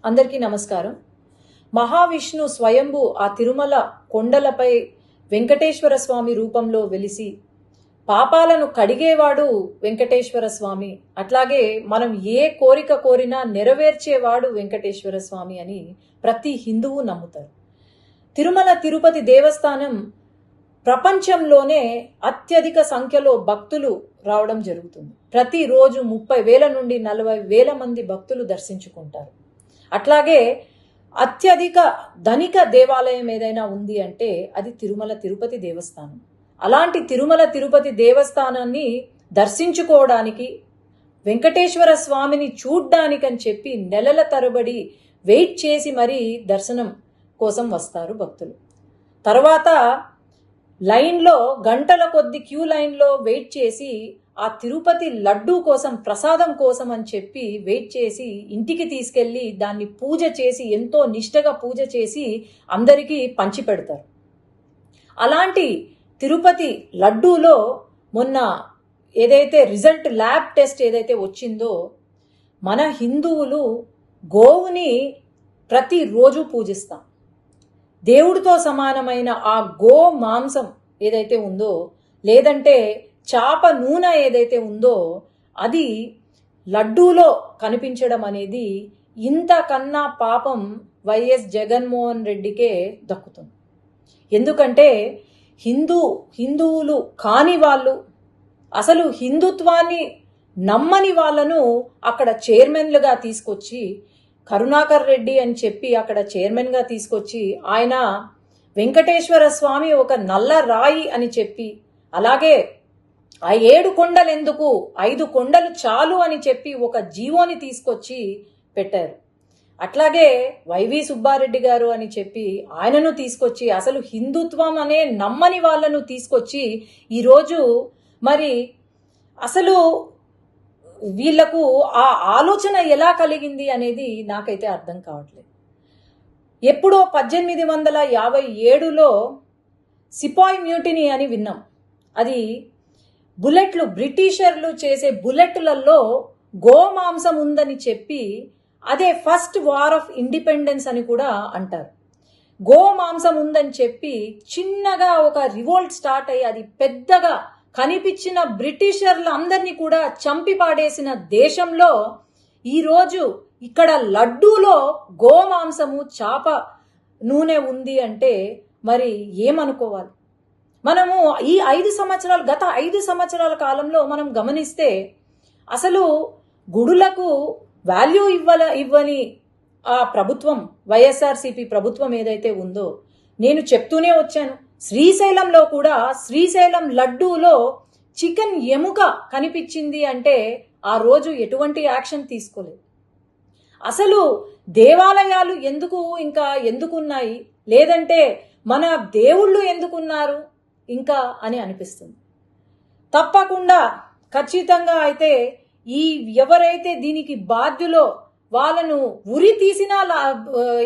అందరికీ నమస్కారం. మహావిష్ణు స్వయంభు ఆ తిరుమల కొండలపై వెంకటేశ్వర స్వామి రూపంలో వెలిసి పాపాలను కడిగేవాడు వెంకటేశ్వర స్వామి, అట్లాగే మనం ఏ కోరిక కోరినా నెరవేర్చేవాడు వెంకటేశ్వర స్వామి అని ప్రతి హిందువు నమ్ముతారు. తిరుమల తిరుపతి దేవస్థానం ప్రపంచంలోనే అత్యధిక సంఖ్యలో భక్తులు రావడం జరుగుతుంది. ప్రతిరోజు 30,000 నుండి 40,000 మంది భక్తులు దర్శించుకుంటారు. అట్లాగే అత్యధిక ధనిక దేవాలయం ఏదైనా ఉంది అంటే అది తిరుమల తిరుపతి దేవస్థానం. అలాంటి తిరుమల తిరుపతి దేవస్థానాన్ని దర్శించుకోవడానికి, వెంకటేశ్వర స్వామిని చూడ్డానికని చెప్పి నెలల తరబడి వెయిట్ చేసి మరీ దర్శనం కోసం వస్తారు భక్తులు. తర్వాత లైన్లో గంటల కొద్ది క్యూ లైన్లో వెయిట్ చేసి ఆ తిరుపతి లడ్డూ కోసం, ప్రసాదం కోసం అని చెప్పి వెయిట్ చేసి ఇంటికి తీసుకెళ్లి దాన్ని పూజ చేసి, ఎంతో నిష్టగా పూజ చేసి అందరికీ పంచిపెడతారు. అలాంటి తిరుపతి లడ్డూలో మొన్న ఏదైతే రిజల్ట్ ల్యాబ్ టెస్ట్ ఏదైతే వచ్చిందో, మన హిందువులు గోవుని ప్రతిరోజు పూజిస్తాం. దేవుడితో సమానమైన ఆ గో మాంసం ఏదైతే ఉందో, లేదంటే చాప నూనె ఏదైతే ఉందో, అది లడ్డూలో కనిపించడం అనేది ఇంతకన్నా పాపం వైఎస్ జగన్మోహన్ రెడ్డికే దక్కుతుంది. ఎందుకంటే హిందువులు కాని వాళ్ళు, అసలు హిందుత్వాన్ని నమ్మని వాళ్ళను అక్కడ చైర్మన్లుగా తీసుకొచ్చి, కరుణాకర్ రెడ్డి అని చెప్పి అక్కడ చైర్మన్గా తీసుకొచ్చి, ఆయన వెంకటేశ్వర స్వామి ఒక నల్ల రాయి అని చెప్పి, అలాగే ఆ 7 కొండలు ఎందుకు, 5 కొండలు చాలు అని చెప్పి ఒక జీవోని తీసుకొచ్చి పెట్టారు. అట్లాగే వైవి సుబ్బారెడ్డి గారు అని చెప్పి ఆయనను తీసుకొచ్చి, అసలు హిందుత్వం అనే నమ్మని వాళ్ళను తీసుకొచ్చి ఈరోజు మరి అసలు వీళ్లకు ఆ ఆలోచన ఎలా కలిగింది అనేది నాకైతే అర్థం కావట్లేదు. ఎప్పుడో 1857లో సిపాయి మ్యూటినీ అని విన్నాం. అది బుల్లెట్లు, బ్రిటిషర్లు చేసే బుల్లెట్లలో గోమాంసం ఉందని చెప్పి అదే ఫస్ట్ వార్ ఆఫ్ ఇండిపెండెన్స్ అని కూడా అంటారు. గోమాంసం ఉందని చెప్పి చిన్నగా ఒక రివోల్ట్ స్టార్ట్ అయ్యి అది పెద్దగా కనిపించిన బ్రిటిషర్లు అందరినీ కూడా చంపి పాడేసిన దేశంలో ఈరోజు ఇక్కడ లడ్డూలో గోమాంసము, చాప నూనె ఉంది అంటే మరి ఏమనుకోవాలి? మనము ఈ గత 5 సంవత్సరాల కాలంలో మనం గమనిస్తే అసలు గుడులకు వాల్యూ ఇవ్వని ఆ ప్రభుత్వం, వైఎస్ఆర్సీపీ ప్రభుత్వం ఏదైతే ఉందో, నేను చెప్తూనే వచ్చాను. శ్రీశైలంలో కూడా శ్రీశైలం లడ్డూలో చికెన్ ఎముక కనిపించింది అంటే ఆ రోజు ఎటువంటి యాక్షన్ తీసుకోలేదు. అసలు దేవాలయాలు ఎందుకున్నాయి, లేదంటే మన దేవుళ్ళు ఎందుకున్నారు ఇంకా అని అనిపిస్తుంది. తప్పకుండా ఖచ్చితంగా అయితే ఎవరైతే దీనికి బాధ్యులో వాళ్ళను ఉరి తీసినా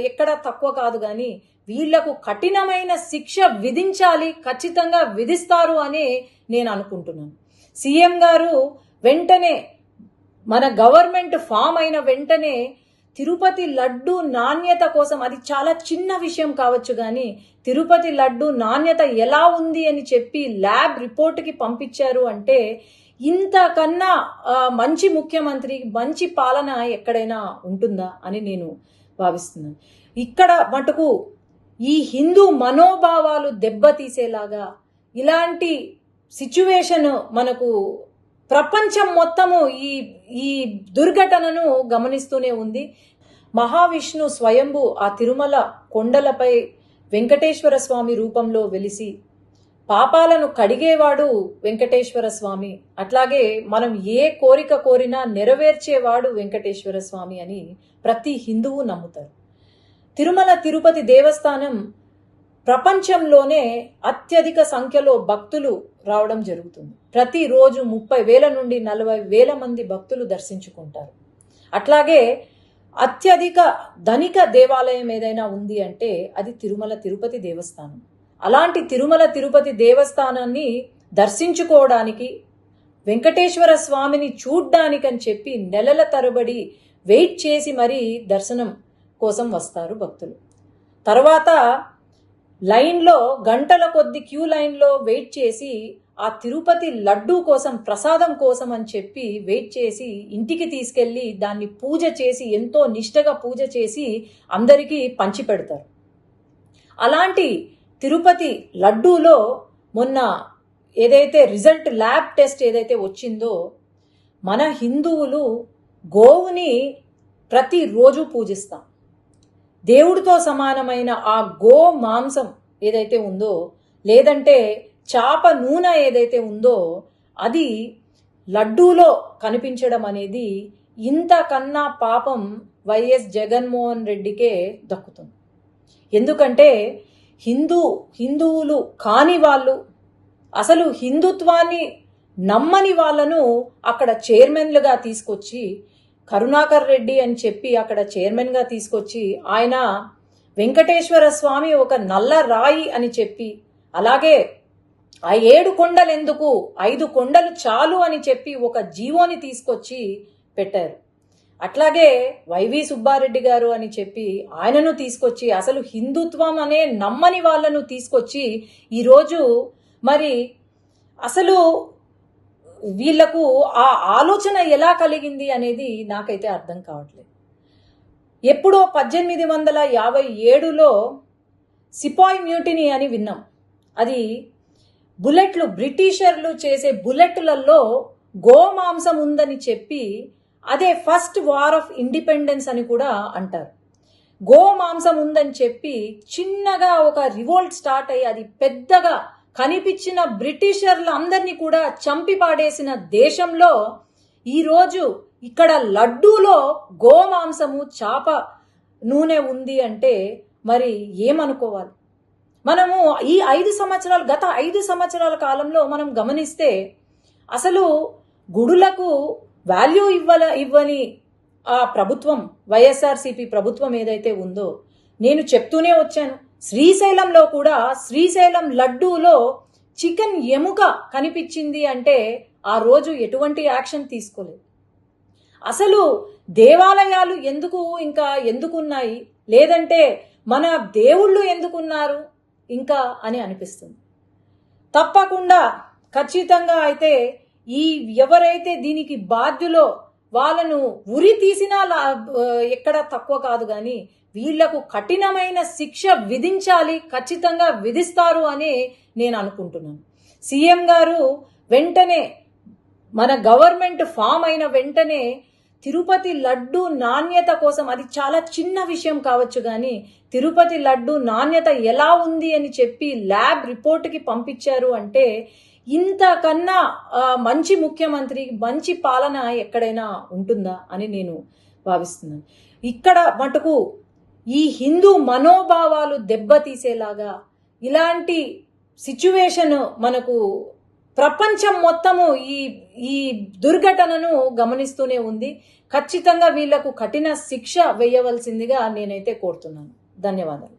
ఎక్కడ తక్కువ కాదు, కానీ వీళ్లకు కఠినమైన శిక్ష విధించాలి, ఖచ్చితంగా విధిస్తారు అని నేను అనుకుంటున్నాను. సీఎం గారు వెంటనే, మన గవర్నమెంట్ ఫామ్ అయిన వెంటనే తిరుపతి లడ్డు నాణ్యత కోసం, అది చాలా చిన్న విషయం కావచ్చు కానీ తిరుపతి లడ్డు నాణ్యత ఎలా ఉంది అని చెప్పి ల్యాబ్ రిపోర్ట్కి పంపించారు అంటే ఇంతకన్నా మంచి ముఖ్యమంత్రి, మంచి పాలన ఎక్కడైనా ఉంటుందా అని నేను భావిస్తున్నాను. ఇక్కడ మటుకు ఈ హిందూ మనోభావాలు దెబ్బతీసేలాగా ఇలాంటి సిచ్యువేషన్ మనకు ప్రపంచం మొత్తము ఈ దుర్ఘటనను గమనిస్తూనే ఉంది. మహావిష్ణు స్వయంభు ఆ తిరుమల కొండలపై వెంకటేశ్వర స్వామి రూపంలో వెలిసి పాపాలను కడిగేవాడు వెంకటేశ్వర స్వామి, అట్లాగే మనం ఏ కోరిక కోరినా నెరవేర్చేవాడు వెంకటేశ్వర స్వామి అని ప్రతి హిందువు నమ్ముతారు. తిరుమల తిరుపతి దేవస్థానం ప్రపంచంలోనే అత్యధిక సంఖ్యలో భక్తులు రావడం జరుగుతుంది. ప్రతిరోజు 30,000 నుండి 40,000 మంది భక్తులు దర్శించుకుంటారు. అట్లాగే అత్యధిక ధనిక దేవాలయం ఏదైనా ఉంది అంటే అది తిరుమల తిరుపతి దేవస్థానం. అలాంటి తిరుమల తిరుపతి దేవస్థానాన్ని దర్శించుకోవడానికి, వెంకటేశ్వర స్వామిని చూడ్డానికని చెప్పి నెలల తరబడి వెయిట్ చేసి మరీ దర్శనం కోసం వస్తారు భక్తులు. తర్వాత లైన్లో గంటల కొద్ది క్యూ లైన్లో వెయిట్ చేసి ఆ తిరుపతి లడ్డూ కోసం, ప్రసాదం కోసం అని చెప్పి వెయిట్ చేసి ఇంటికి తీసుకెళ్ళి దాన్ని పూజ చేసి, ఎంతో నిష్టగా పూజ చేసి అందరికీ పంచిపెడతారు. అలాంటి తిరుపతి లడ్డూలో మొన్న ఏదైతే రిజల్ట్ ల్యాబ్ టెస్ట్ ఏదైతే వచ్చిందో, మన హిందువులు గోవుని ప్రతిరోజు పూజిస్తాం. దేవుడితో సమానమైన ఆ గో మాంసం ఏదైతే ఉందో, లేదంటే చాప నూనె ఏదైతే ఉందో, అది లడ్డూలో కనిపించడం అనేది ఇంతకన్నా పాపం వైఎస్ జగన్మోహన్ రెడ్డికే దక్కుతుంది. ఎందుకంటే హిందువులు కాని వాళ్ళు, అసలు హిందుత్వాన్ని నమ్మని వాళ్ళను అక్కడ చైర్మన్లుగా తీసుకొచ్చి, కరుణాకర్ రెడ్డి అని చెప్పి అక్కడ చైర్మన్గా తీసుకొచ్చి, ఆయన వెంకటేశ్వర స్వామి ఒక నల్ల రాయి అని చెప్పి, అలాగే ఆ 7 కొండలు ఎందుకు, 5 కొండలు చాలు అని చెప్పి ఒక జీవోని తీసుకొచ్చి పెట్టారు. అట్లాగే వైవి సుబ్బారెడ్డి గారు అని చెప్పి ఆయనను తీసుకొచ్చి, అసలు హిందుత్వం అనే నమ్మని వాళ్ళను తీసుకొచ్చి ఈరోజు మరి అసలు వీళ్లకు ఆ ఆలోచన ఎలా కలిగింది అనేది నాకైతే అర్థం కావట్లేదు. ఎప్పుడో 1857లో సిపాయి మ్యూటినీ అని విన్నాం. అది బుల్లెట్లు, బ్రిటిషర్లు చేసే బుల్లెట్లలో గోమాంసం ఉందని చెప్పి, అదే ఫస్ట్ వార్ ఆఫ్ ఇండిపెండెన్స్ అని కూడా అంటారు. గోమాంసం ఉందని చెప్పి చిన్నగా ఒక రివోల్ట్ స్టార్ట్ అయ్యి అది పెద్దగా కనిపించిన బ్రిటిషర్లందరినీ కూడా చంపి పాడేసిన దేశంలో ఈరోజు ఇక్కడ లడ్డూలో గోమాంసము, చాప నూనె ఉంది అంటే మరి ఏమనుకోవాలి? మనము ఈ 5 సంవత్సరాలు, గత 5 సంవత్సరాల కాలంలో మనం గమనిస్తే అసలు గుడులకు వాల్యూ ఇవ్వని ఆ ప్రభుత్వం, వైఎస్ఆర్సీపీ ప్రభుత్వం ఏదైతే ఉందో, నేను చెప్తూనే వచ్చాను. శ్రీశైలంలో కూడా శ్రీశైలం లడ్డూలో చికెన్ ఎముక కనిపించింది అంటే ఆ రోజు ఎటువంటి యాక్షన్ తీసుకోలేదు. అసలు దేవాలయాలు ఎందుకున్నాయి, లేదంటే మన దేవుళ్ళు ఎందుకున్నారు ఇంకా అని అనిపిస్తుంది. తప్పకుండా ఖచ్చితంగా అయితే ఈ ఎవరైతే దీనికి బాధ్యులో వాళ్ళను ఉరి తీసినా ఎక్కడ తక్కువ కాదు, కానీ వీళ్లకు కఠినమైన శిక్ష విధించాలి, ఖచ్చితంగా విధిస్తారు అని నేను అనుకుంటున్నాను. సీఎం గారు వెంటనే, మన గవర్నమెంట్ ఫామ్ అయిన వెంటనే తిరుపతి లడ్డు నాణ్యత కోసం, అది చాలా చిన్న విషయం కావచ్చు కానీ తిరుపతి లడ్డు నాణ్యత ఎలా ఉంది అని చెప్పి ల్యాబ్ రిపోర్ట్కి పంపించారు అంటే ఇంతకన్నా మంచి ముఖ్యమంత్రి, మంచి పాలన ఎక్కడైనా ఉంటుందా అని నేను భావిస్తున్నాను. ఇక్కడ మటుకు ఈ హిందూ మనోభావాలు దెబ్బతీసేలాగా ఇలాంటి సిచ్యువేషన్ మనకు ప్రపంచం మొత్తము ఈ దుర్ఘటనను గమనిస్తూనే ఉంది. ఖచ్చితంగా వీళ్లకు కఠిన శిక్ష వేయవలసిందిగా నేనైతే కోరుతున్నాను. ధన్యవాదాలు.